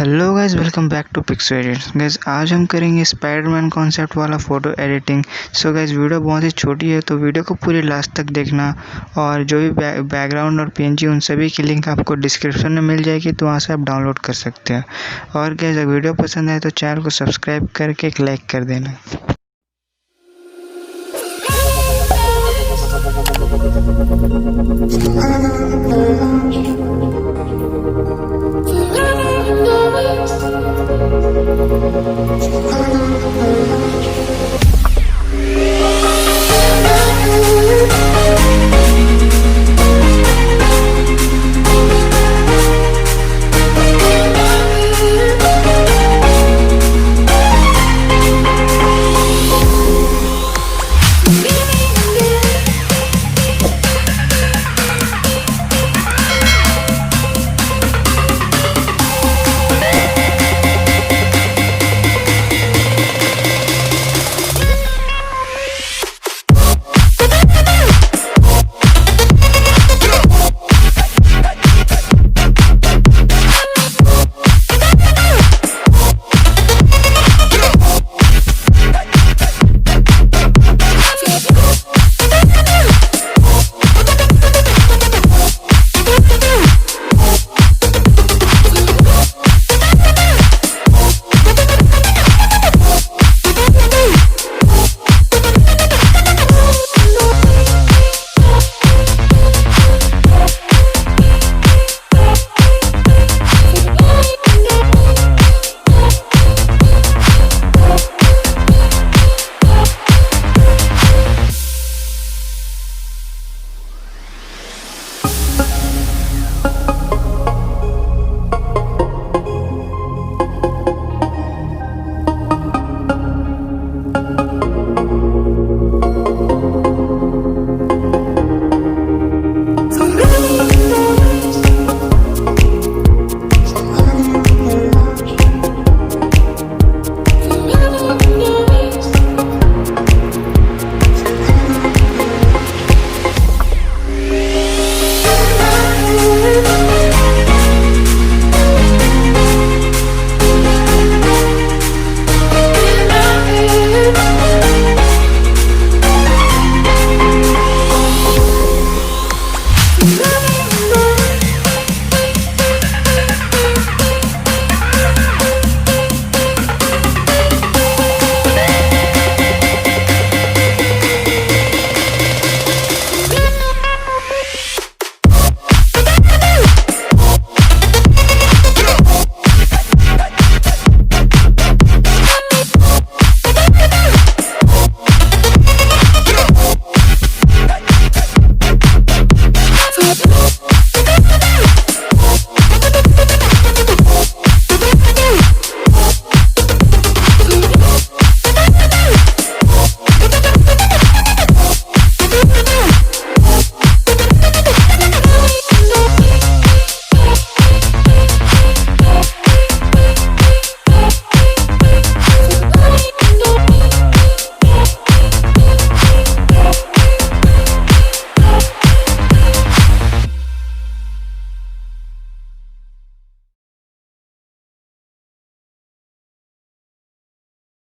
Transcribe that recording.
Hello guys, welcome back to Pixo edits. Guys आज हम करेंगे स्पाइडरमैन कॉन्सेप्ट वाला photo editing. So guys video बहुत ही छोटी है तो वीडियो को पूरी लास्ट तक देखना, और जो भी बैकग्राउंड और पीएनजी उन सभी की लिंक आपको डिस्क्रिप्शन में मिल जाएगी, तो वहाँ से आप डाउनलोड कर सकते हैं। और गाइस अगर वीडियो पसंद आए तो चैनल को सब्सक्राइब करके एक लाइक कर देना।